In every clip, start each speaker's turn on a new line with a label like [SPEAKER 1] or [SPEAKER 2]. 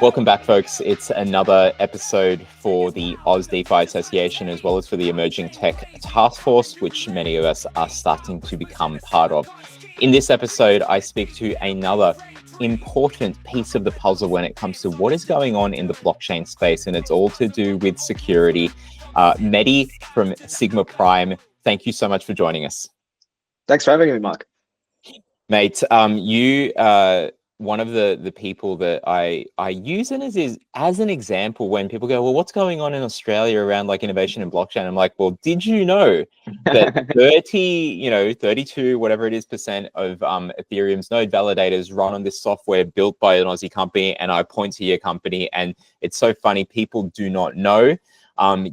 [SPEAKER 1] Welcome back, folks. It's another episode for the Oz DeFi Association, as well as for the Emerging Tech Task Force, which many of us are starting to become part of. In this episode, I speak to another important piece of the puzzle when it comes to what is going on in the blockchain space, and it's all to do with security. Mehdi from Sigma Prime, thank you so much for joining us.
[SPEAKER 2] Thanks for having me, Mark.
[SPEAKER 1] Mate, you one of the people that I use it as an example when people go, well, what's going on in Australia around like innovation in blockchain? I'm like, well, did you know that 32, whatever it is, % of Ethereum's node validators run on this software built by an Aussie company? And I point to your company, and it's so funny. People do not know,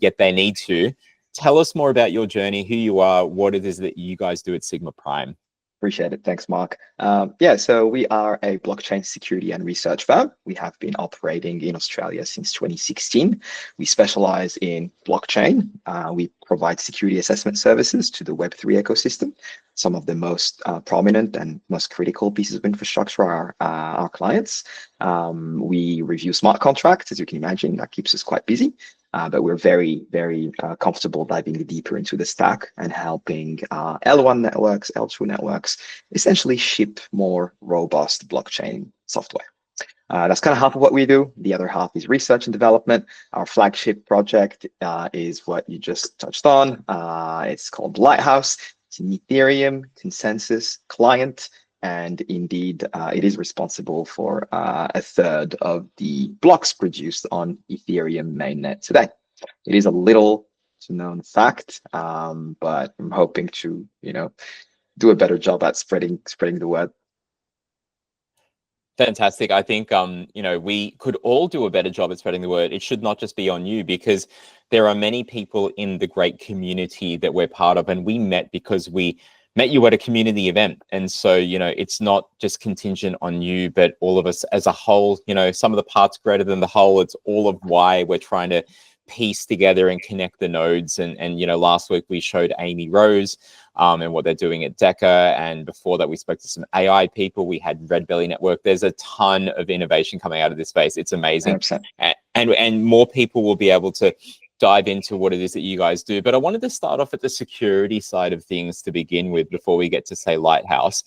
[SPEAKER 1] yet they need to. Tell us more about your journey, who you are, what it is that you guys do at Sigma Prime.
[SPEAKER 2] Appreciate it. Thanks, Mark. So we are a blockchain security and research firm. We have been operating in Australia since 2016. We specialize in blockchain. We provide security assessment services to the Web3 ecosystem. Some of the most prominent and most critical pieces of infrastructure are our clients. We review smart contracts, as you can imagine. That keeps us quite busy. But we're very, very comfortable diving deeper into the stack and helping L1 networks, L2 networks, essentially ship more robust blockchain software. That's kind of half of what we do. The other half is research and development. Our flagship project is what you just touched on. It's called Lighthouse. It's an Ethereum consensus client. And indeed, it is responsible for a third of the blocks produced on Ethereum mainnet today. It is a little known fact, but I'm hoping to, do a better job at spreading the word.
[SPEAKER 1] Fantastic. I think, we could all do a better job at spreading the word. It should not just be on you, because there are many people in the great community that we're part of, and we met because we met you at a community event. And so, it's not just contingent on you, but all of us as a whole. Some of the parts greater than the whole. It's all of why we're trying to piece together and connect the nodes. And last week we showed Amy Rose and what they're doing at Deca. And before that, we spoke to some AI people. We had Red Belly Network. There's a ton of innovation coming out of this space. It's amazing.
[SPEAKER 2] 100%.
[SPEAKER 1] And more people will be able to dive into what it is that you guys do. But I wanted to start off at the security side of things to begin with before we get to, say, Lighthouse.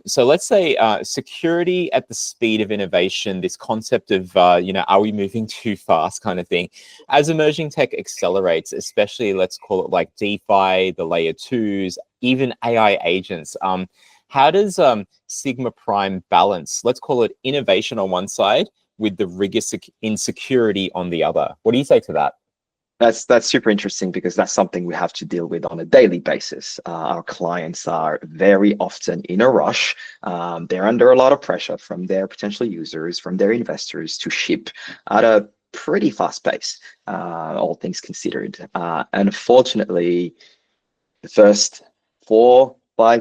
[SPEAKER 1] So let's say security at the speed of innovation, this concept of, are we moving too fast kind of thing. As emerging tech accelerates, especially let's call it like DeFi, the layer twos, even AI agents, how does Sigma Prime balance, let's call it innovation on one side with the rigorous insecurity on the other? What do you say to that?
[SPEAKER 2] That's super interesting, because that's something we have to deal with on a daily basis. Our clients are very often in a rush. They're under a lot of pressure from their potential users, from their investors, to ship at a pretty fast pace, all things considered. Unfortunately, the first 4-5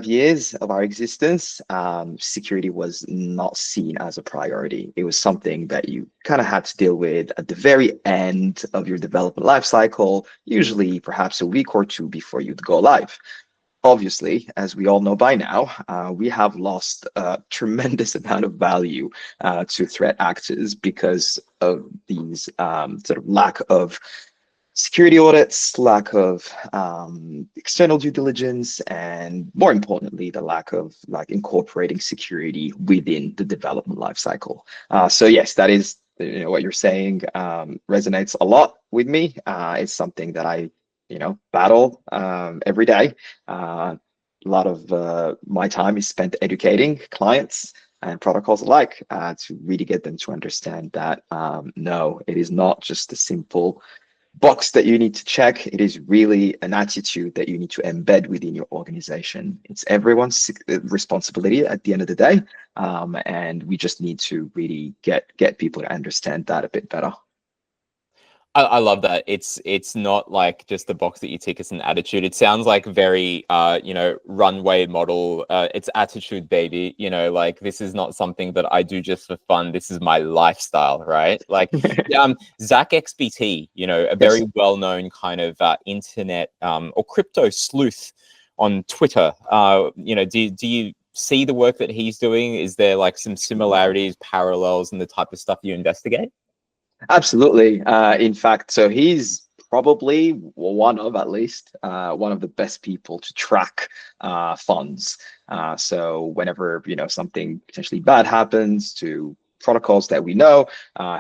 [SPEAKER 2] years of our existence, security was not seen as a priority. It was something that you kind of had to deal with at the very end of your development lifecycle, usually perhaps a week or two before you'd go live. Obviously, as we all know by now, we have lost a tremendous amount of value to threat actors because of these sort of lack of security audits, lack of external due diligence, and more importantly, the lack of incorporating security within the development lifecycle. So yes, that is what you're saying resonates a lot with me. It's something that I battle every day. A lot of my time is spent educating clients and protocols alike to really get them to understand that no, it is not just a simple box that you need to check. It is really an attitude that you need to embed within your organization. It's everyone's responsibility at the end of the day, and we just need to really get people to understand that a bit better.
[SPEAKER 1] I love that. It's not like just the box that you tick, it's an attitude. It sounds like very runway model. It's attitude, baby. Like, this is not something that I do just for fun. This is my lifestyle, right? Like Zach XBT, a very well-known kind of internet or crypto sleuth, on Twitter. Do you see the work that he's doing? Is there like some similarities, parallels, and the type of stuff you investigate?
[SPEAKER 2] Absolutely. In fact, so he's probably one of, at least, one of the best people to track funds. So whenever, something potentially bad happens to protocols that we know,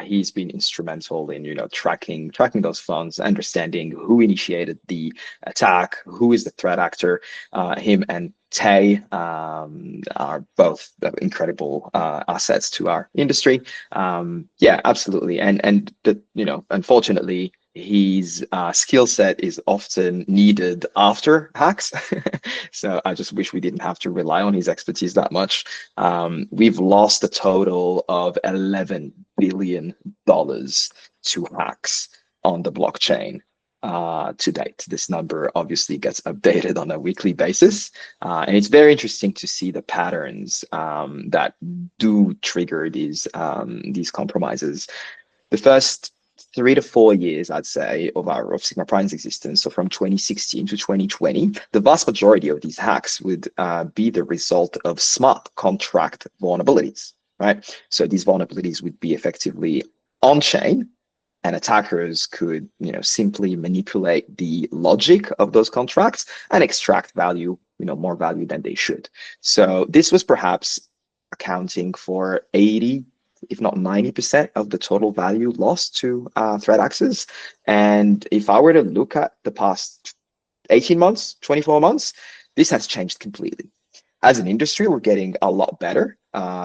[SPEAKER 2] he's been instrumental in, tracking those funds, understanding who initiated the attack, who is the threat actor. Him and Tay are both incredible assets to our industry. Yeah, absolutely. And unfortunately, his skill set is often needed after hacks. So I just wish we didn't have to rely on his expertise that much. We've lost a total of $11 billion to hacks on the blockchain to date. This number obviously gets updated on a weekly basis. And it's very interesting to see the patterns that do trigger these compromises. The first 3 to 4 years, I'd say, of Sigma Prime's existence, so from 2016 to 2020, the vast majority of these hacks would be the result of smart contract vulnerabilities, right? So these vulnerabilities would be effectively on-chain, and attackers could, simply manipulate the logic of those contracts and extract value, more value than they should. So this was perhaps accounting for 80, if not 90% of the total value lost to threat actors. And if I were to look at the past 18 months, 24 months, this has changed completely. As an industry, we're getting a lot better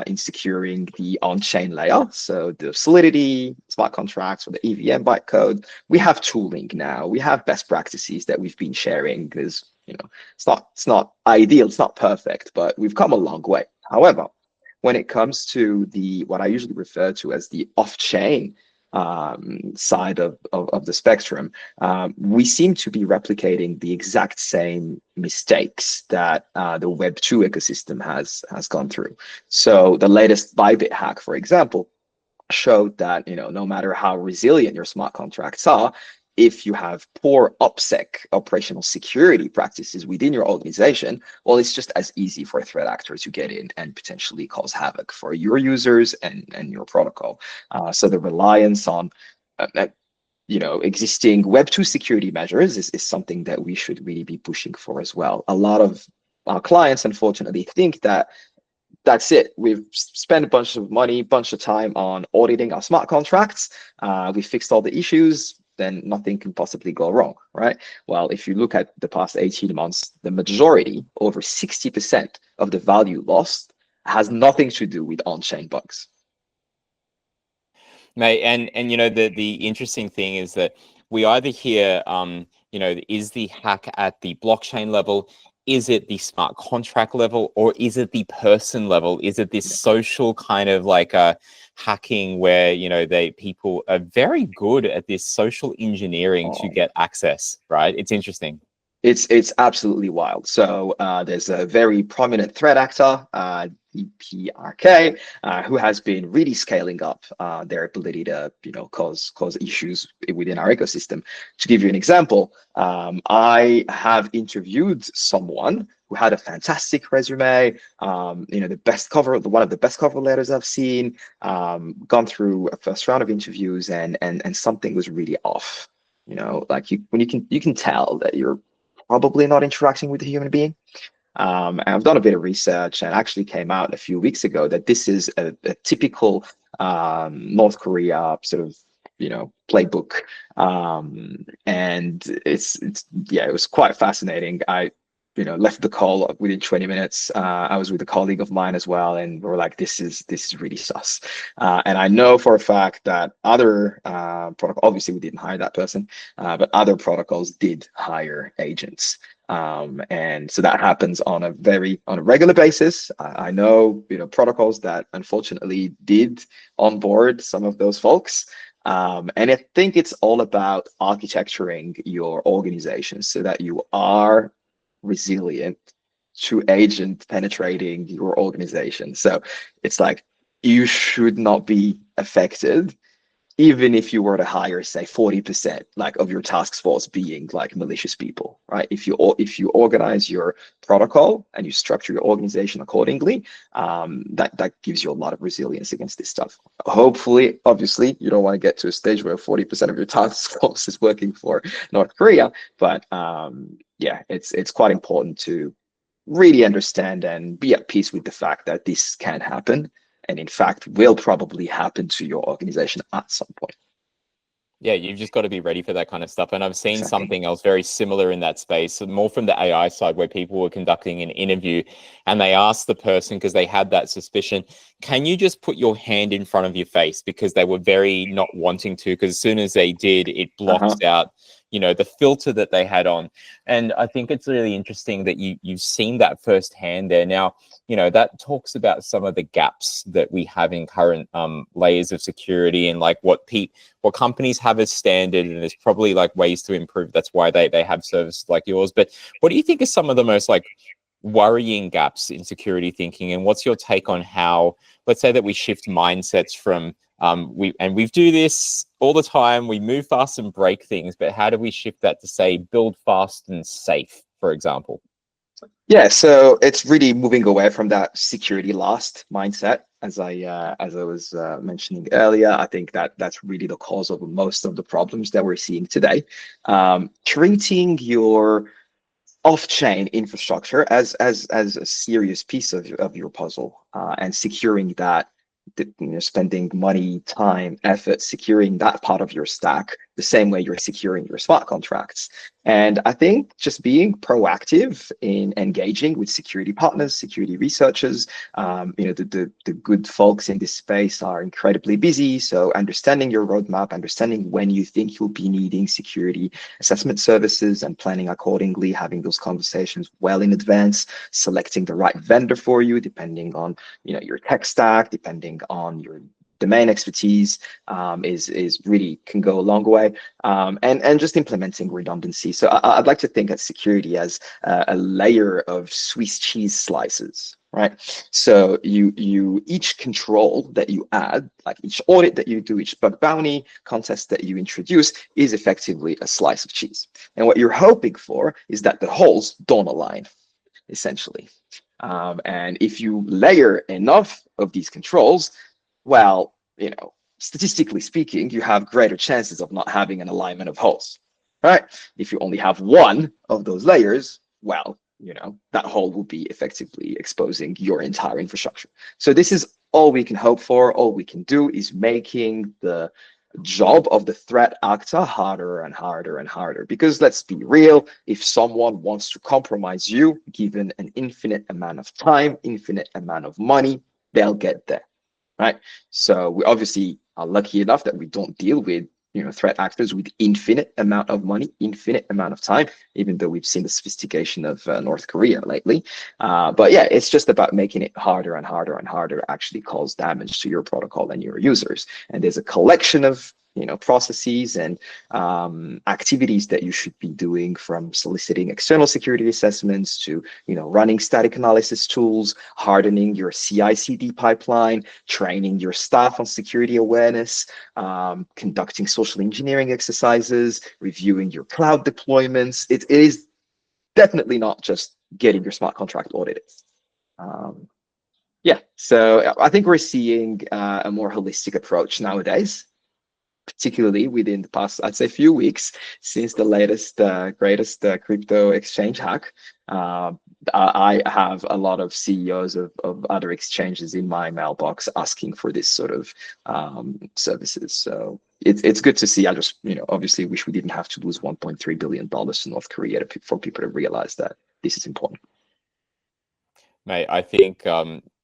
[SPEAKER 2] in securing the on-chain layer. So the Solidity, smart contracts, or the EVM bytecode, we have tooling now. We have best practices that we've been sharing because, it's not ideal, it's not perfect, but we've come a long way. However, when it comes to what I usually refer to as the off-chain side of the spectrum, we seem to be replicating the exact same mistakes that the Web2 ecosystem has gone through. So the latest Bybit hack, for example, showed that no matter how resilient your smart contracts are, if you have poor OPSEC, operational security practices within your organization, well, it's just as easy for a threat actor to get in and potentially cause havoc for your users and your protocol. So the reliance on existing Web2 security measures is something that we should really be pushing for as well. A lot of our clients, unfortunately, think that that's it. We've spent a bunch of money, bunch of time on auditing our smart contracts. We fixed all the issues, then nothing can possibly go wrong, right? Well, if you look at the past 18 months, the majority, over 60% of the value lost, has nothing to do with on-chain bugs.
[SPEAKER 1] Mate, and the interesting thing is that we either hear, is the hack at the blockchain level? Is it the smart contract level, or is it the person level? Is it this social kind of like hacking where people are very good at this social engineering to get access, right? It's interesting.
[SPEAKER 2] It's absolutely wild. So there's a very prominent threat actor, EPRK, who has been really scaling up their ability to cause issues within our ecosystem. To give you an example, I have interviewed someone who had a fantastic resume, the best cover, one of the best cover letters I've seen, gone through a first round of interviews, and something was really off. Like when you can tell that you're probably not interacting with a human being. And I've done a bit of research, and actually came out a few weeks ago that this is a typical North Korea sort of playbook, and it was quite fascinating. I left the call within 20 minutes. I was with a colleague of mine as well, and we were like, this is really sus. And I know for a fact that other obviously we didn't hire that person, but other protocols did hire agents. And so that happens on a regular basis. I know protocols that unfortunately did onboard some of those folks. And I think it's all about architecturing your organization so that you are resilient to agent penetrating your organization. So it's like, you should not be affected even if you were to hire, say, 40% like of your task force being like malicious people, right? If you organize your protocol and you structure your organization accordingly, that gives you a lot of resilience against this stuff. Hopefully, obviously, you don't want to get to a stage where 40% of your task force is working for North Korea, but yeah, it's quite important to really understand and be at peace with the fact that this can happen, and in fact will probably happen to your organization at some point.
[SPEAKER 1] Yeah, you've just got to be ready for that kind of stuff. And I've seen
[SPEAKER 2] Exactly.
[SPEAKER 1] something else very similar in that space, more from the AI side, where people were conducting an interview and they asked the person, because they had that suspicion, can you just put your hand in front of your face? Because they were very not wanting to, because as soon as they did, it blocks out, you know, the filter that they had on. And I think it's really interesting that you've seen that firsthand there. Now, you know, that talks about some of the gaps that we have in current layers of security, and like what companies have as standard, and there's probably like ways to improve. That's why they have services like yours. But what do you think is some of the most like worrying gaps in security thinking, and what's your take on how, let's say that we shift mindsets from we do this all the time, we move fast and break things, but how do we shift that to say build fast and safe, for example?
[SPEAKER 2] Yeah, so it's really moving away from that security last mindset, as I was mentioning earlier. I think that that's really the cause of most of the problems that we're seeing today. Treating your off-chain infrastructure as a serious piece of your puzzle, and securing that, spending money, time, effort, securing that part of your stack the same way you're securing your smart contracts. And I think just being proactive in engaging with security partners, security researchers, the good folks in this space are incredibly busy. So understanding your roadmap, understanding when you think you'll be needing security assessment services and planning accordingly, having those conversations well in advance, selecting the right vendor for you, depending on, your tech stack, depending on your domain expertise, is really can go a long way, and just implementing redundancy. So I'd like to think of security as a layer of Swiss cheese slices, right? So you each control that you add, like each audit that you do, each bug bounty contest that you introduce, is effectively a slice of cheese. And what you're hoping for is that the holes don't align, essentially. And if you layer enough of these controls, well, statistically speaking, you have greater chances of not having an alignment of holes, right? If you only have one of those layers, well, that hole will be effectively exposing your entire infrastructure. So this is all we can hope for. All we can do is making the job of the threat actor harder and harder and harder. Because let's be real, if someone wants to compromise you, given an infinite amount of time, infinite amount of money, they'll get there. Right. So we obviously are lucky enough that we don't deal with, threat actors with infinite amount of money, infinite amount of time, even though we've seen the sophistication of North Korea lately. But yeah, it's just about making it harder and harder and harder to actually cause damage to your protocol and your users. And there's a collection of processes and activities that you should be doing, from soliciting external security assessments to running static analysis tools, hardening your CI/CD pipeline, training your staff on security awareness, conducting social engineering exercises, reviewing your cloud deployments. It is definitely not just getting your smart contract audited. Yeah, so I think we're seeing a more holistic approach nowadays, particularly within the past, I'd say, few weeks since the latest, greatest crypto exchange hack. I have a lot of CEOs of other exchanges in my mailbox asking for this sort of services. So it's good to see. I just, obviously wish we didn't have to lose $1.3 billion to North Korea for people to realize that this is important.
[SPEAKER 1] Mate, I think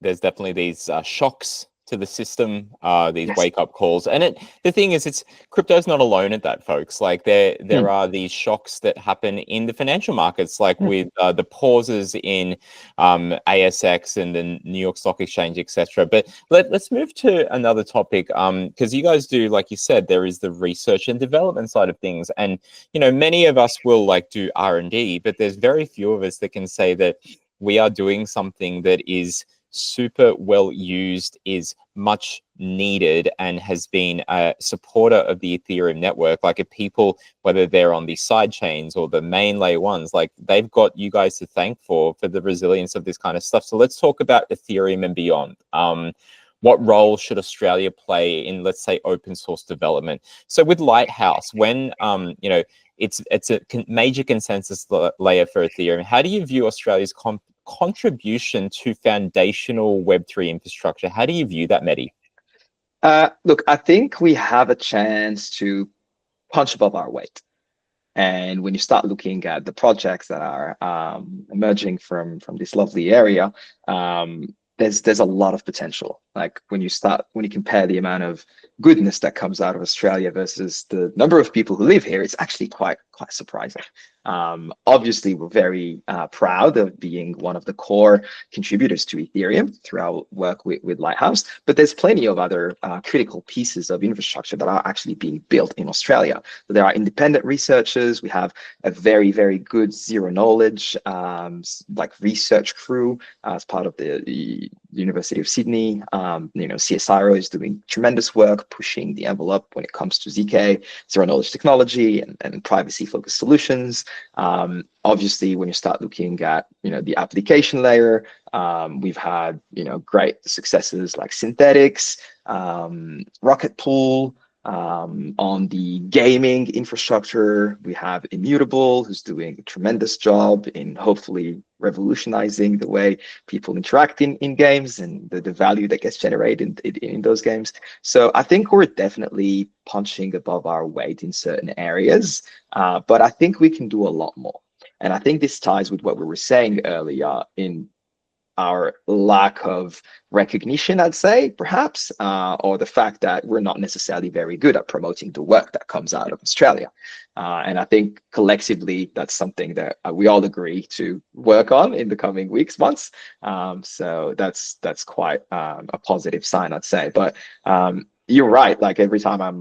[SPEAKER 1] there's definitely these shocks to the system, these wake-up calls. And the thing is, crypto's not alone at that, folks. Like there are these shocks that happen in the financial markets, like with the pauses in ASX and the New York Stock Exchange, etc. But let's move to another topic, because you guys do, like you said, there is the research and development side of things. And, many of us will like do R&D, but there's very few of us that can say that we are doing something that is super well used, is much needed and has been a supporter of the Ethereum network. Like if people, whether they're on the side chains or the main layer ones, like they've got you guys to thank for the resilience of this kind of stuff. So let's talk about Ethereum and beyond. What role should Australia play in, let's say, open source development? So with Lighthouse, when you know, it's a major consensus layer for Ethereum, how do you view Australia's contribution to foundational Web3 infrastructure? How do you view that, Mehdi?
[SPEAKER 2] Look, I think we have a chance to punch above our weight. And when you start looking at the projects that are emerging from this lovely area, there's a lot of potential. Like when you compare the amount of goodness that comes out of Australia versus the number of people who live here, it's actually quite surprising. Obviously, we're very proud of being one of the core contributors to Ethereum through our work with Lighthouse, but there's plenty of other critical pieces of infrastructure that are actually being built in Australia. So there are independent researchers. We have a very, very good zero knowledge like research crew as part of the University of Sydney. CSIRO is doing tremendous work pushing the envelope when it comes to ZK, zero knowledge technology, and privacy focused solutions. Obviously, when you start looking at the application layer, we've had great successes like Synthetics, Rocket Pool. On the gaming infrastructure, we have Immutable, who's doing a tremendous job in hopefully revolutionizing the way people interact in games and the value that gets generated in those games. So I think we're definitely punching above our weight in certain areas, but I think we can do a lot more. And I think this ties with what we were saying earlier in our lack of recognition, I'd say, perhaps, or the fact that we're not necessarily very good at promoting the work that comes out of Australia. And I think collectively, that's something that we all agree to work on in the coming weeks, months. So that's quite a positive sign, I'd say. But you're right. Like every time I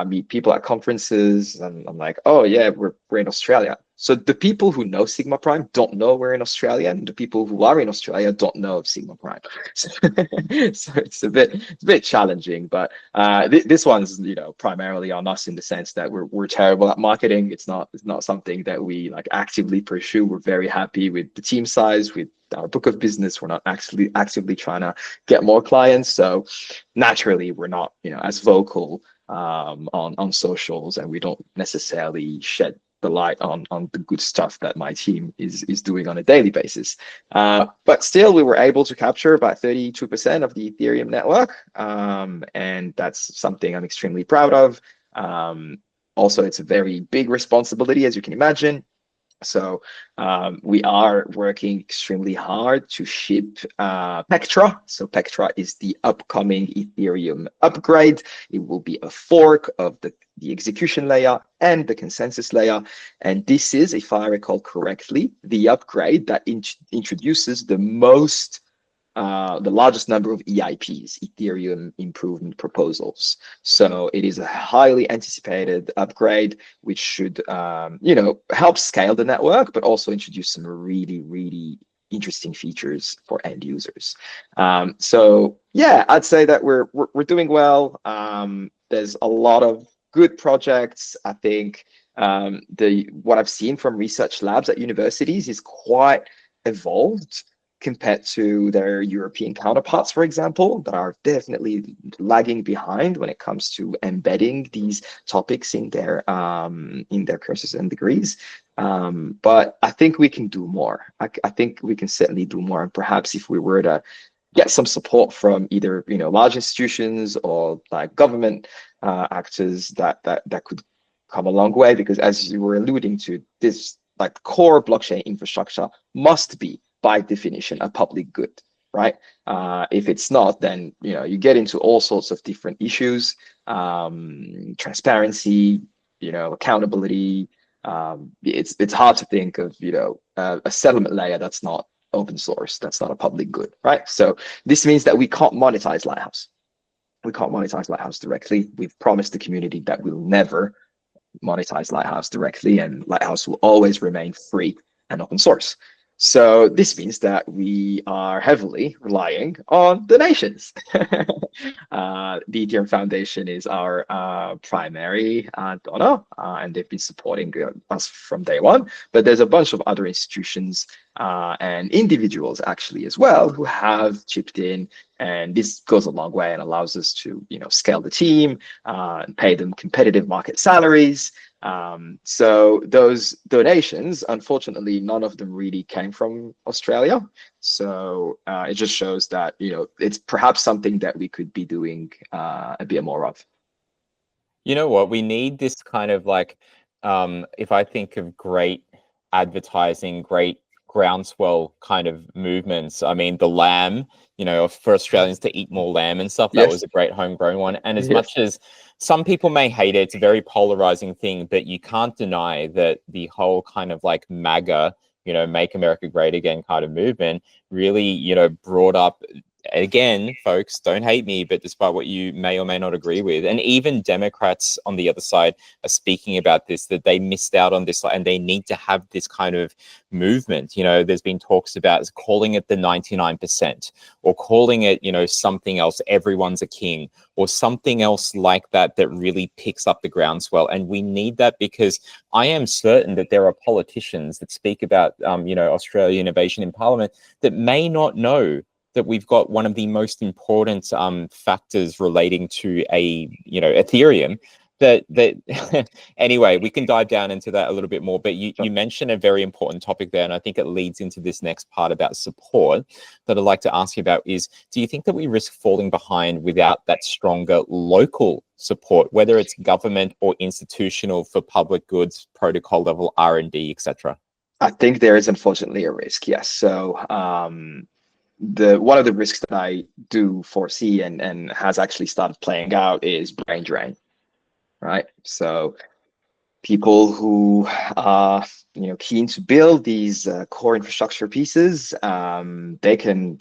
[SPEAKER 2] meet people at conferences, and I'm like, oh yeah, we're in Australia. So the people who know Sigma Prime don't know we're in Australia, and the people who are in Australia don't know of Sigma Prime. So it's a bit challenging. But this one's primarily on us in the sense that we're terrible at marketing. It's not something that we like actively pursue. We're very happy with the team size, with our book of business. We're not actually actively trying to get more clients. So naturally, we're not as vocal on socials, and we don't necessarily shed the light on the good stuff that my team is doing on a daily basis. But still, we were able to capture about 32% of the Ethereum network, and that's something I'm extremely proud of. Also, it's a very big responsibility, as you can imagine. So we are working extremely hard to ship Pectra. So Pectra is the upcoming Ethereum upgrade. It will be a fork of the execution layer and the consensus layer. And this is, if I recall correctly, the upgrade that introduces the largest number of EIPs, Ethereum Improvement Proposals. So it is a highly anticipated upgrade, which should, help scale the network, but also introduce some really, really interesting features for end users. So yeah, I'd say that we're doing well. There's a lot of good projects. I think what I've seen from research labs at universities is quite evolved compared to their European counterparts, for example, that are definitely lagging behind when it comes to embedding these topics in their courses and degrees. But I think we can do more. I think we can certainly do more. And perhaps if we were to get some support from either large institutions or like government actors, that could come a long way. Because as you were alluding to, this like core blockchain infrastructure must be by definition a public good, right? If it's not, then you get into all sorts of different issues, transparency, accountability. It's hard to think of a settlement layer that's not open source, that's not a public good, right? So this means that we can't monetize Lighthouse. We can't monetize Lighthouse directly. We've promised the community that we'll never monetize Lighthouse directly, and Lighthouse will always remain free and open source. So this means that we are heavily relying on donations. The Ethereum Foundation is our primary donor, and they've been supporting us from day one. But there's a bunch of other institutions and individuals actually as well who have chipped in, and this goes a long way and allows us to, scale the team, and pay them competitive market salaries. So those donations, unfortunately, none of them really came from Australia. So it just shows that, it's perhaps something that we could be doing a bit more of.
[SPEAKER 1] You know what? We need this kind of like, if I think of great advertising, great groundswell kind of movements. I mean, the lamb, for Australians to eat more lamb and stuff, that
[SPEAKER 2] Yes.
[SPEAKER 1] was a great homegrown one. And as
[SPEAKER 2] Yes.
[SPEAKER 1] much as some people may hate it, it's a very polarizing thing, but you can't deny that the whole kind of like MAGA, make America great again kind of movement really, brought up, again, folks, don't hate me, but despite what you may or may not agree with, and even Democrats on the other side are speaking about this, that they missed out on this and they need to have this kind of movement. There's been talks about calling it the 99% or calling it, something else, everyone's a king, or something else like that that really picks up the groundswell. And we need that because I am certain that there are politicians that speak about, Australia innovation in Parliament that may not know that we've got one of the most important factors relating to Ethereum. That anyway, we can dive down into that a little bit more. But you mentioned a very important topic there, and I think it leads into this next part about support that I'd like to ask you about is, do you think that we risk falling behind without that stronger local support, whether it's government or institutional, for public goods, protocol level R&D, etc.?
[SPEAKER 2] I think there is unfortunately a risk, yes. So one of the risks that I do foresee and has actually started playing out is brain drain, right? So people who are keen to build these core infrastructure pieces, they can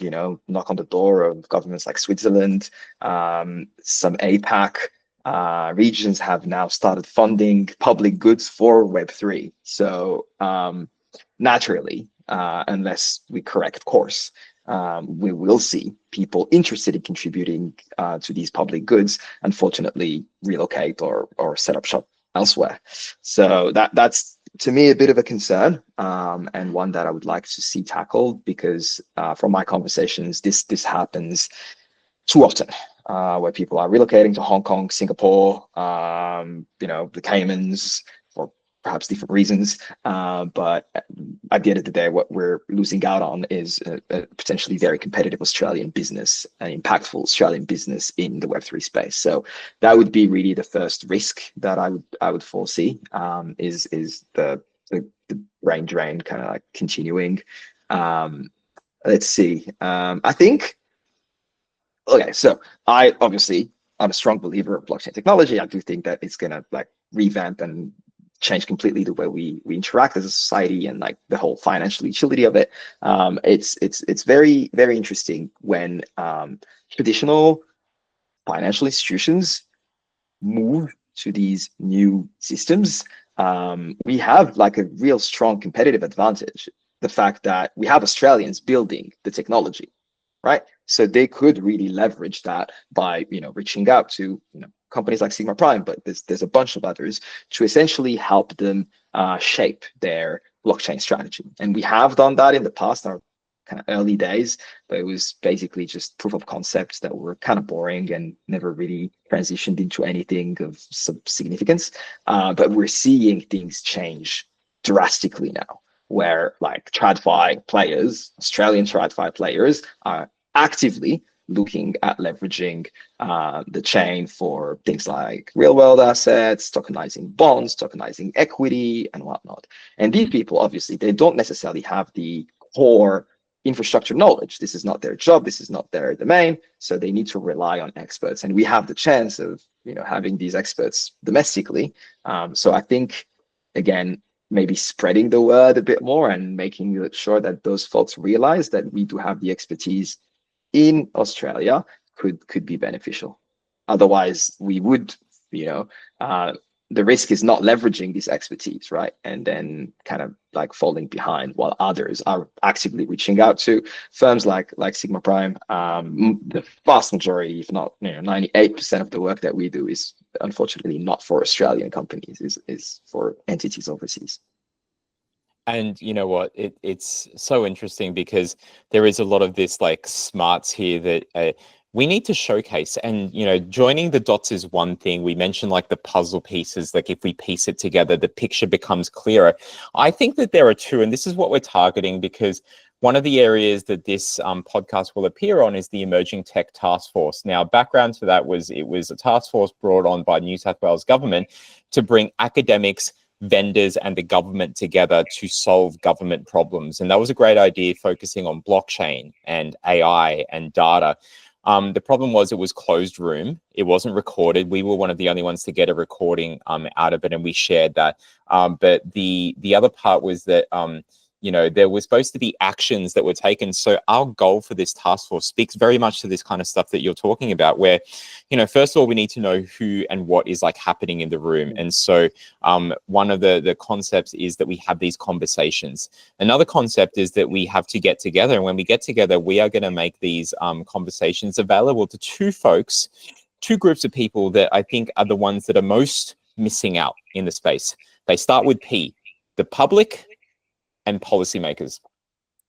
[SPEAKER 2] knock on the door of governments like Switzerland. Some APAC regions have now started funding public goods for Web3. So naturally, unless we correct course, we will see people interested in contributing to these public goods, unfortunately, relocate or set up shop elsewhere. So that's, to me, a bit of a concern, and one that I would like to see tackled, because from my conversations, this happens too often, where people are relocating to Hong Kong, Singapore, the Caymans, for perhaps different reasons. But at the end of the day, what we're losing out on is a potentially very competitive Australian business, an impactful Australian business in the Web3 space. So that would be really the first risk that I would foresee, is the brain drain kind of like continuing. Let's see. I think. Okay, so I'm a strong believer of blockchain technology. I do think that it's gonna like revamp and change completely the way we interact as a society, and like the whole financial utility of it. It's very, very interesting when traditional financial institutions move to these new systems. We have like a real strong competitive advantage. The fact that we have Australians building the technology, right? So they could really leverage that by reaching out to companies like Sigma Prime, but there's a bunch of others to essentially help them shape their blockchain strategy. And we have done that in the past, our kind of early days, but it was basically just proof of concepts that were kind of boring and never really transitioned into anything of some significance. But we're seeing things change drastically now, where like TradFi players, Australian TradFi players, are actively looking at leveraging the chain for things like real world assets, tokenizing bonds, tokenizing equity, and whatnot. And these people, obviously, they don't necessarily have the core infrastructure knowledge. This is not their job. This is not their domain. So they need to rely on experts. And we have the chance of having these experts domestically. So I think, again, maybe spreading the word a bit more and making sure that those folks realize that we do have the expertise in Australia could be beneficial. Otherwise, we would, the risk is not leveraging this expertise, right? And then kind of like falling behind while others are actively reaching out to firms like Sigma Prime. The vast majority, if not 98% of the work that we do is unfortunately not for Australian companies, is for entities overseas.
[SPEAKER 1] And you know what? It's so interesting because there is a lot of this like smarts here that we need to showcase. And you know, joining the dots is one thing. We mentioned like the puzzle pieces. Like if we piece it together, the picture becomes clearer. I think that there are two, and this is what we're targeting because one of the areas that this podcast will appear on is the Emerging Tech Task Force. Now, background to that was it was a task force brought on by New South Wales government to bring academics, vendors and the government together to solve government problems. And that was a great idea, focusing on blockchain and AI and data. The problem was it was closed room. It wasn't recorded. We were one of the only ones to get a recording out of it, and we shared that. But the other part was that you know, there was supposed to be actions that were taken. So our goal for this task force speaks very much to this kind of stuff that you're talking about, where, you know, first of all, we need to know who and what is like happening in the room. And so one of the concepts is that we have these conversations. Another concept is that we have to get together. And when we get together, we are going to make these conversations available to two groups of people that I think are the ones that are most missing out in the space. They start with P, the public and policymakers.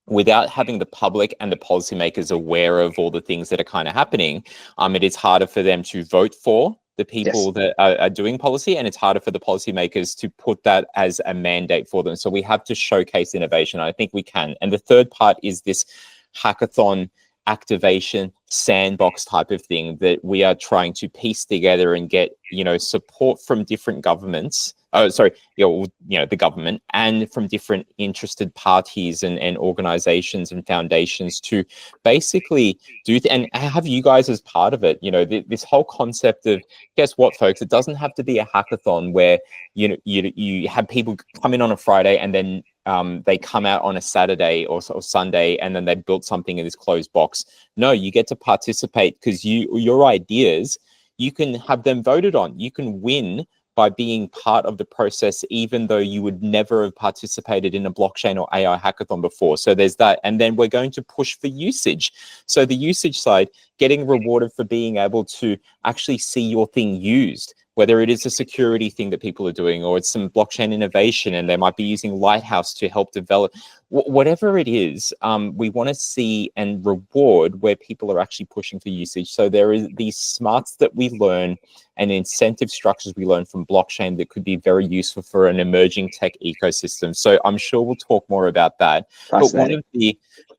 [SPEAKER 1] Without having the public and the policymakers aware of all the things that are kind of happening, it is harder for them to vote for the people that are doing policy, and it's harder for the policymakers to put that as a mandate for them. So we have to showcase innovation. I think we can. And the third part is this hackathon activation sandbox type of thing that we are trying to piece together and get, you know, support from different governments. The government, and from different interested parties and organizations and foundations to basically and have you guys as part of it. You know, this whole concept of, guess what, folks, it doesn't have to be a hackathon where, you know, you have people come in on a Friday and then they come out on a Saturday or Sunday and then they built something in this closed box. No, you get to participate because your ideas, you can have them voted on. You can win by being part of the process, even though you would never have participated in a blockchain or AI hackathon before. So there's that. And then we're going to push for usage. So the usage side, getting rewarded for being able to actually see your thing used, whether it is a security thing that people are doing or it's some blockchain innovation and they might be using Lighthouse to help develop, whatever it is, we want to see and reward where people are actually pushing for usage. So there is these smarts that we learn and incentive structures we learn from blockchain that could be very useful for an emerging tech ecosystem. So I'm sure we'll talk more about that. But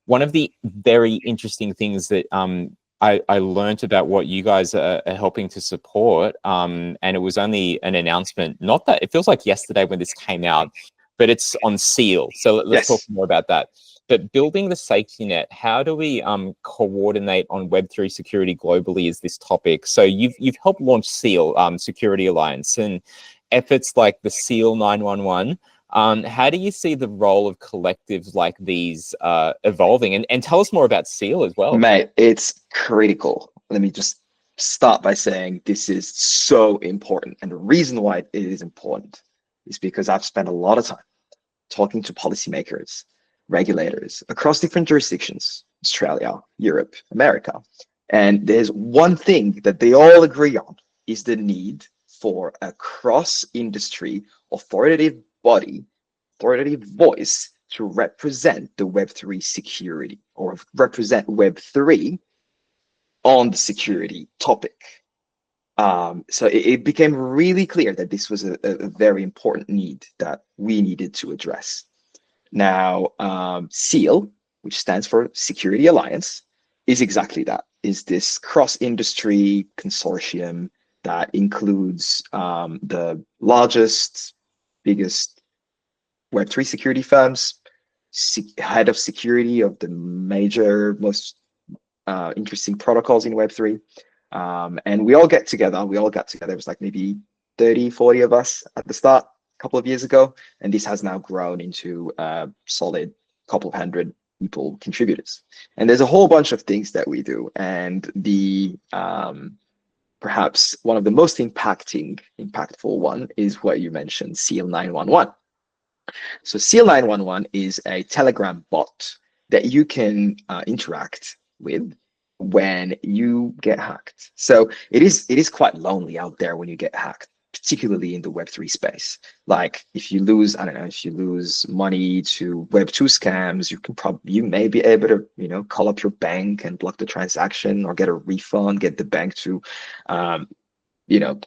[SPEAKER 1] one of the very interesting things that I learned about what you guys are helping to support, and it was only an announcement, not that it feels like yesterday when this came out, but it's on Seal. So let's talk more about that. But building the safety net, how do we coordinate on Web3 security globally is this topic. So you've helped launch Seal, Security Alliance, and efforts like the Seal 911. How do you see the role of collectives like these evolving? And tell us more about Seal as well.
[SPEAKER 2] Mate, it's critical. Let me just start by saying this is so important. And the reason why it is important is because I've spent a lot of time talking to policymakers, regulators across different jurisdictions, Australia, Europe, America. And there's one thing that they all agree on is the need for a cross-industry authoritative body, authoritative voice to represent the Web3 security or represent Web3 on the security topic. So it became really clear that this was a very important need that we needed to address. Now, SEAL, which stands for Security Alliance, is exactly that, is this cross-industry consortium that includes the largest, biggest Web3 security firms, head of security of the major, most interesting protocols in Web3. And we all get together. It was like maybe 30, 40 of us at the start a couple of years ago. And this has now grown into a solid couple of hundred people, contributors. And there's a whole bunch of things that we do. And the perhaps one of the most impactful one is what you mentioned, Seal 911. So Seal 911 is a Telegram bot that you can interact with when you get hacked. So it is quite lonely out there when you get hacked, particularly in the Web3 space. Like if you lose, I don't know, if you lose money to Web2 scams, you may be able to, call up your bank and block the transaction or get a refund, get the bank to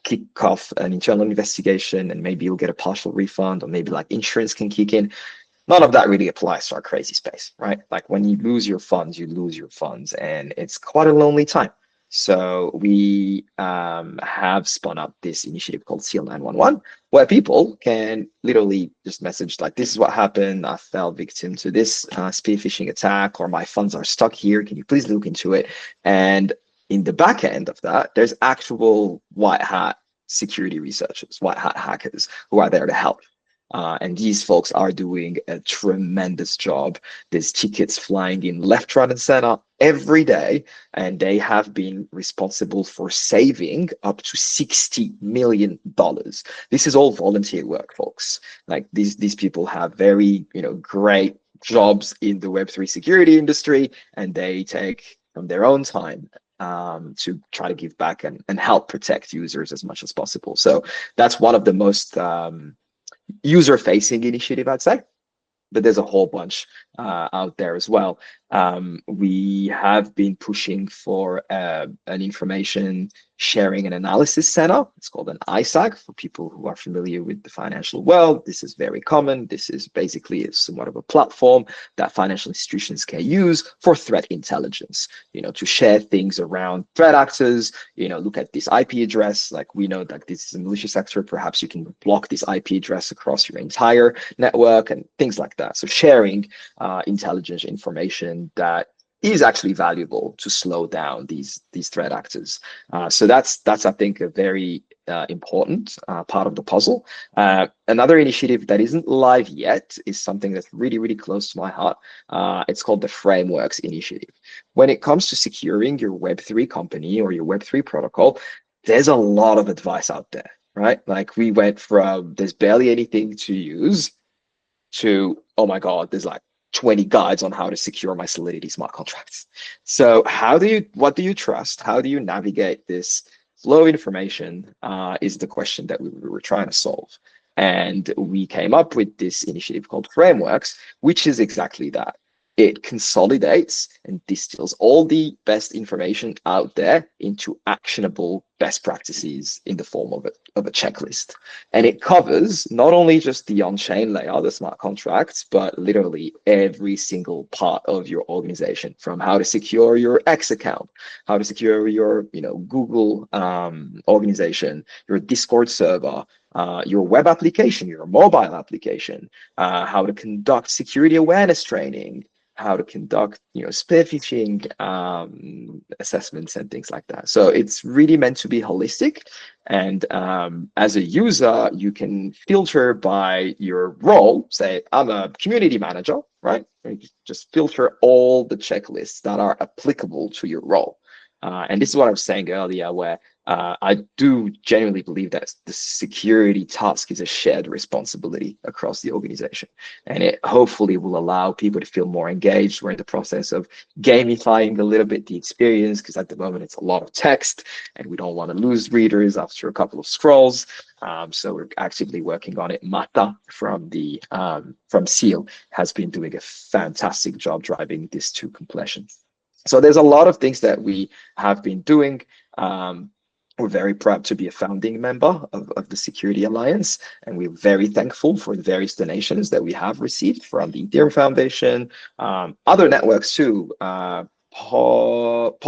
[SPEAKER 2] kick off an internal investigation, and maybe you'll get a partial refund, or maybe like insurance can kick in. None of that really applies to our crazy space, right? Like when you lose your funds, you lose your funds, and it's quite a lonely time. So we have spun up this initiative called Seal 911, where people can literally just message like, this is what happened. I fell victim to this spear phishing attack, or my funds are stuck here. Can you please look into it? And in the back end of that, there's actual white hat security researchers, white hat hackers who are there to help. And these folks are doing a tremendous job. There's tickets flying in left, right, and center every day, and they have been responsible for saving up to $60 million. This is all volunteer work, folks. Like these people have very, great jobs in the Web3 security industry, and they take from their own time to try to give back and help protect users as much as possible. So that's one of the most user-facing initiative, I'd say, but there's a whole bunch out there as well. We have been pushing for an information sharing and analysis center. It's called an ISAC for people who are familiar with the financial world. This is very common. This is basically somewhat of a platform that financial institutions can use for threat intelligence, to share things around threat actors, look at this IP address. Like we know that this is a malicious actor. Perhaps you can block this IP address across your entire network and things like that. So sharing intelligence information that is actually valuable to slow down these threat actors. So that's I think a very important part of the puzzle. Another initiative that isn't live yet is something that's really, really close to my heart. It's called the Frameworks Initiative. When it comes to securing your Web3 company or your Web3 protocol, there's a lot of advice out there, right? Like we went from there's barely anything to use to, oh my God, there's like 20 guides on how to secure my Solidity smart contracts. So what do you trust? How do you navigate this flow of information is the question that we were trying to solve. And we came up with this initiative called Frameworks, which is exactly that. It consolidates and distills all the best information out there into actionable best practices in the form of a checklist. And it covers not only just the on-chain layer, the smart contracts, but literally every single part of your organization, from how to secure your X account, how to secure your Google organization, your Discord server, your web application, your mobile application, how to conduct security awareness training, how to conduct spear phishing assessments and things like that. So it's really meant to be holistic. And as a user, you can filter by your role. Say, I'm a community manager, right? And you just filter all the checklists that are applicable to your role. And this is what I was saying earlier, where I do genuinely believe that the security task is a shared responsibility across the organization. And it hopefully will allow people to feel more engaged. We're in the process of gamifying a little bit the experience, because at the moment it's a lot of text and we don't want to lose readers after a couple of scrolls. So we're actively working on it. Mata from Seal has been doing a fantastic job driving this to completion. So there's a lot of things that we have been doing. We're very proud to be a founding member of the Security Alliance, and we're very thankful for the various donations that we have received from the Ethereum Foundation, other networks too. Polkadot,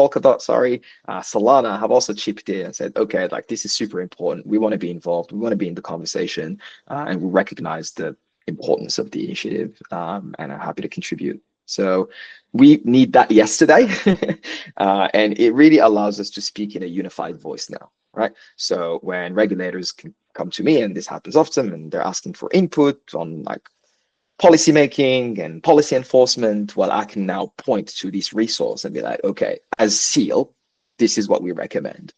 [SPEAKER 2] Solana have also chipped in and said, okay, like this is super important. We want to be involved. We want to be in the conversation, and we recognize the importance of the initiative, and are happy to contribute. So we need that yesterday, and it really allows us to speak in a unified voice now, right? So when regulators can come to me, and this happens often, and they're asking for input on like policy making and policy enforcement, well, I can now point to this resource and be like, okay, as Seal, this is what we recommend.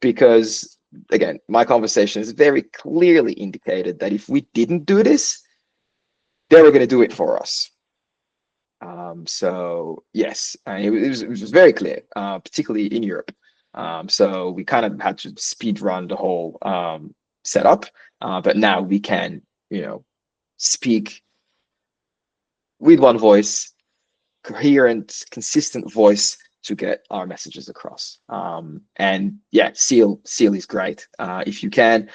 [SPEAKER 2] because again, my conversation is very clearly indicated that if we didn't do this, they were going to do it for us. So yes, it was very clear, particularly in Europe. So we kind of had to speed run the whole setup, but now we can, speak with one voice, coherent, consistent voice to get our messages across. And yeah, Seal is great. If you can,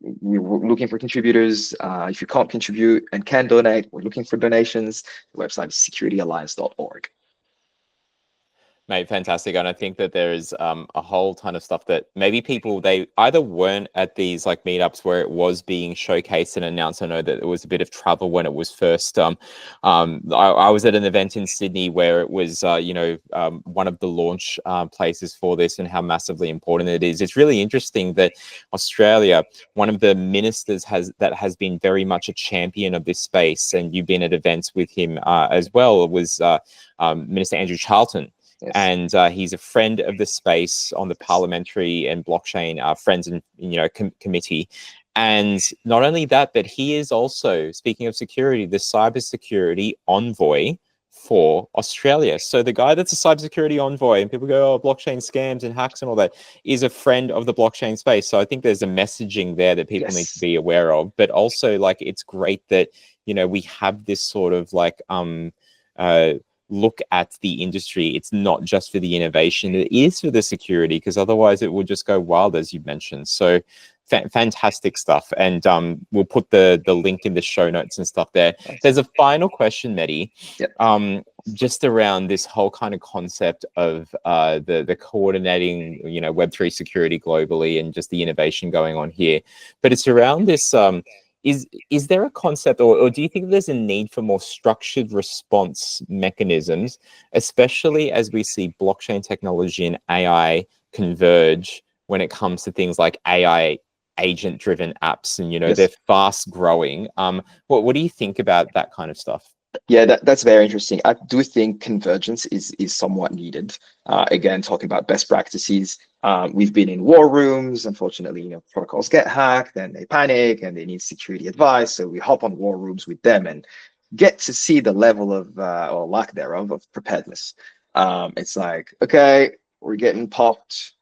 [SPEAKER 2] we're looking for contributors. If you can't contribute and can donate, we're looking for donations. The website is securityalliance.org.
[SPEAKER 1] Mate, fantastic. And I think that there is a whole ton of stuff that maybe people, they either weren't at these like meetups where it was being showcased and announced. I know that there was a bit of trouble when it was first. I was at an event in Sydney where it was, one of the launch places for this and how massively important it is. It's really interesting that Australia, one of the ministers has been very much a champion of this space, and you've been at events with him as well, was Minister Andrew Charlton.
[SPEAKER 2] Yes.
[SPEAKER 1] And he's a friend of the space on the parliamentary and blockchain friends and committee. And not only that, but he is also, speaking of security, the cybersecurity envoy for Australia. So the guy that's a cybersecurity envoy, and people go, oh, blockchain scams and hacks and all that, is a friend of the blockchain space. So I think there's a messaging there that people need to be aware of. But also, like, it's great that we have this sort of like look at the industry. It's not just for the innovation, it is for the security, because otherwise it will just go wild, as you mentioned. So fantastic stuff. And we'll put the link in the show notes and stuff there.
[SPEAKER 2] Nice.
[SPEAKER 1] There's a final question, Mehdi.
[SPEAKER 2] Yep.
[SPEAKER 1] Just around this whole kind of concept of the coordinating, Web3 security globally and just the innovation going on here. But it's around this is there a concept, or do you think there's a need for more structured response mechanisms, especially as we see blockchain technology and AI converge when it comes to things like AI agent-driven apps, and
[SPEAKER 2] Yes.
[SPEAKER 1] they're fast growing? What do you think about that kind of stuff?
[SPEAKER 2] Yeah, that's very interesting. I do think convergence is somewhat needed. Again, talking about best practices, we've been in war rooms. Unfortunately, protocols get hacked and they panic and they need security advice. So we hop on war rooms with them and get to see the level of or lack thereof of preparedness. It's like, okay, we're getting popped.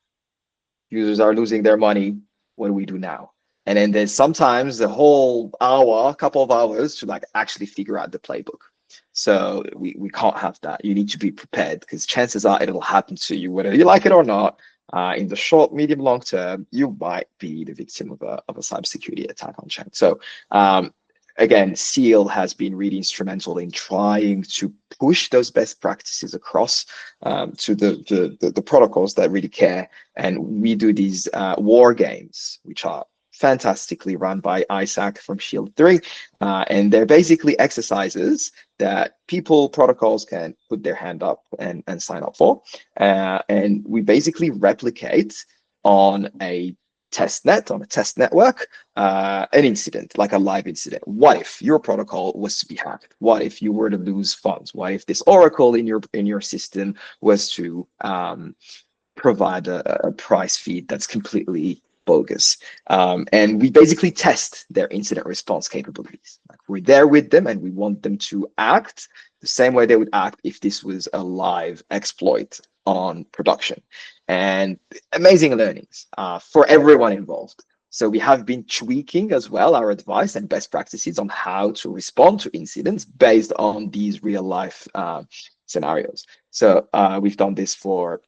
[SPEAKER 2] Users are losing their money. What do we do now? And then there's sometimes the whole hour, couple of hours to like actually figure out the playbook. So we can't have that. You need to be prepared, because chances are it'll happen to you, whether you like it or not. In the short, medium, long term, you might be the victim of a cybersecurity attack on chain. So again, Seal has been really instrumental in trying to push those best practices across to the protocols that really care. And we do these war games, which are fantastically run by Isaac from Shield 3. And they're basically exercises that protocols can put their hand up and sign up for. And we basically replicate on a test network, an incident, like a live incident. What if your protocol was to be hacked? What if you were to lose funds? What if this oracle in your system was to provide a price feed that's completely bogus? And we basically test their incident response capabilities. Like, we're there with them, and we want them to act the same way they would act if this was a live exploit on production. And amazing learnings for everyone involved. So we have been tweaking as well our advice and best practices on how to respond to incidents based on these real life scenarios. So we've done this for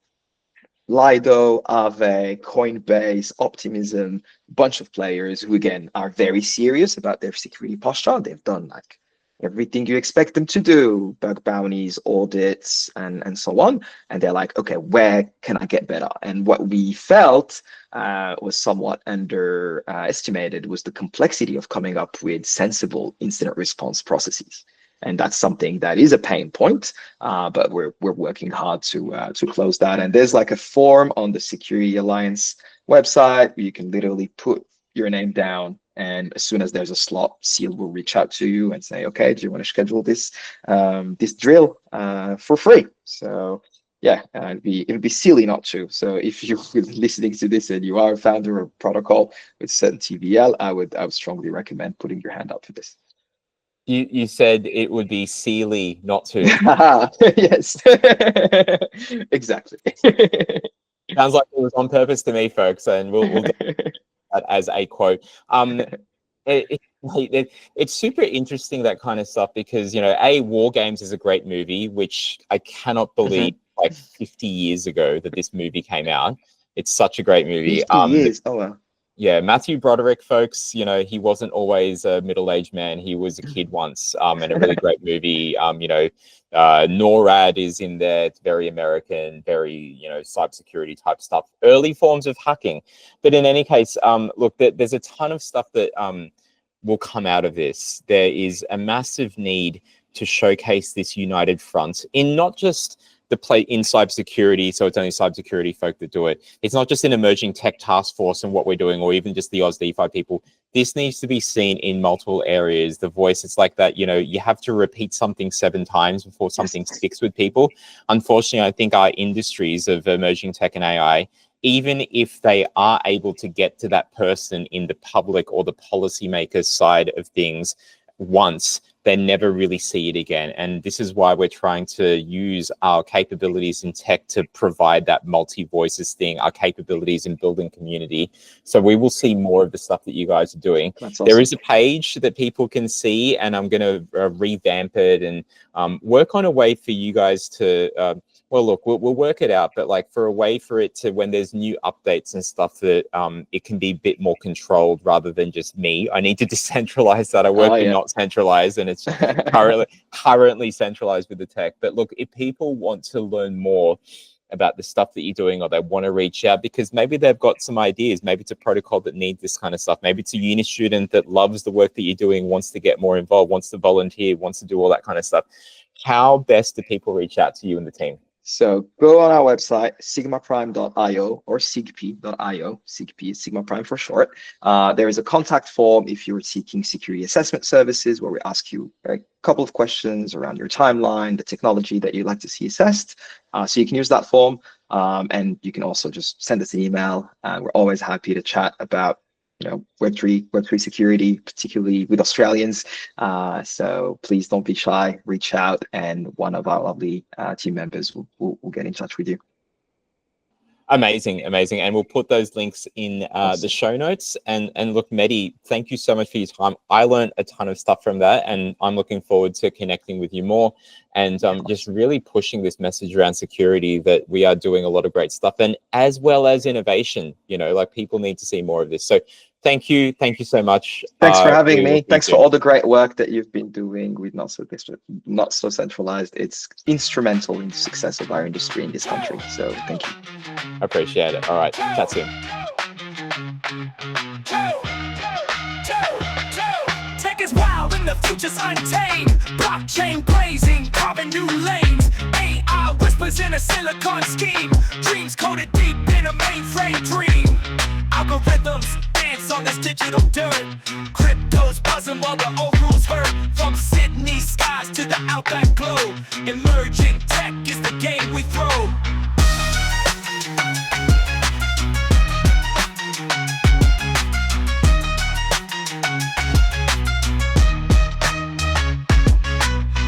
[SPEAKER 2] Lido, Aave, Coinbase, Optimism, a bunch of players who, again, are very serious about their security posture. They've done like everything you expect them to do, bug bounties, audits, and so on. And they're like, okay, where can I get better? And what we felt was somewhat underestimated was the complexity of coming up with sensible incident response processes. And that's something that is a pain point, but we're working hard to close that. And there's like a form on the Security Alliance website where you can literally put your name down, and as soon as there's a slot, Seal will reach out to you and say, okay, do you want to schedule this this drill for free? So Yeah, it'd be silly not to. So if you're listening to this and you are a founder of a protocol with certain TVL, I would strongly recommend putting your hand up for this.
[SPEAKER 1] You said it would be silly not to.
[SPEAKER 2] Yes, exactly.
[SPEAKER 1] Sounds like it was on purpose to me, folks, and we'll do that as a quote. It's super interesting, that kind of stuff, because, you know, War Games is a great movie, which I cannot believe like 50 years ago that this movie came out. It's such a great movie.
[SPEAKER 2] 50 years. Oh wow.
[SPEAKER 1] Yeah, Matthew Broderick, folks, you know, he wasn't always a middle-aged man. He was a kid once, and a really great movie. You know, NORAD is in there. It's very American, very, you know, cybersecurity type stuff, early forms of hacking. But in any case, look, there's a ton of stuff that will come out of this. There is a massive need to showcase this united front in not just the play in cybersecurity, so it's only cybersecurity folk that do it. It's not just an emerging tech task force and what we're doing, or even just the Oz DeFi people. This needs to be seen in multiple areas. The voice, it's like that, you know, you have to repeat something 7 times before something sticks with people. Unfortunately, I think our industries of emerging tech and AI, even if they are able to get to that person in the public or the policymakers side of things once, they never really see it again. And this is why we're trying to use our capabilities in tech to provide that multi-voices thing, our capabilities in building community. So we will see more of the stuff that you guys are doing. That's awesome. There is a page that people can see, and I'm going to revamp it and work on a way for you guys to well, look, we'll work it out, but like for a way for it to, when there's new updates and stuff, that it can be a bit more controlled rather than just me. I need to decentralize that. I work in not centralized, and it's currently centralized with the tech. But look, if people want to learn more about the stuff that you're doing, or they want to reach out because maybe they've got some ideas, maybe it's a protocol that needs this kind of stuff, maybe it's a uni student that loves the work that you're doing, wants to get more involved, wants to volunteer, wants to do all that kind of stuff, how best do people reach out to you and the team?
[SPEAKER 2] So go on our website, sigmaprime.io or sigp.io. Sigp is Sigma Prime for short. There is a contact form if you're seeking security assessment services, where we ask you a couple of questions around your timeline, the technology that you'd like to see assessed. So you can use that form, and you can also just send us an email. We're always happy to chat about, you know, Web3 security, particularly with Australians. So please don't be shy, reach out, and one of our lovely team members will get in touch with you.
[SPEAKER 1] Amazing. And we'll put those links in the show notes. And look, Mehdi, thank you so much for your time. I learned a ton of stuff from that, and I'm looking forward to connecting with you more and just really pushing this message around security, that we are doing a lot of great stuff, and as well as innovation. You know, like, people need to see more of this. So thank you so much.
[SPEAKER 2] Thanks for having me. Thanks for all the great work that you've been doing with Not So Centralized. It's instrumental in the success of our industry in this country. So thank you.
[SPEAKER 1] Appreciate it. All right, chat soon.
[SPEAKER 3] Tech is wild and the future's untamed. Blockchain blazing, carving new lanes. AI whispers in a silicon scheme. Dreams coded deep in a mainframe dream. Algorithms dance on this digital dirt. Crypto's buzzing while the old rules hurt. From Sydney skies to the outback globe, emerging tech is the game we throw.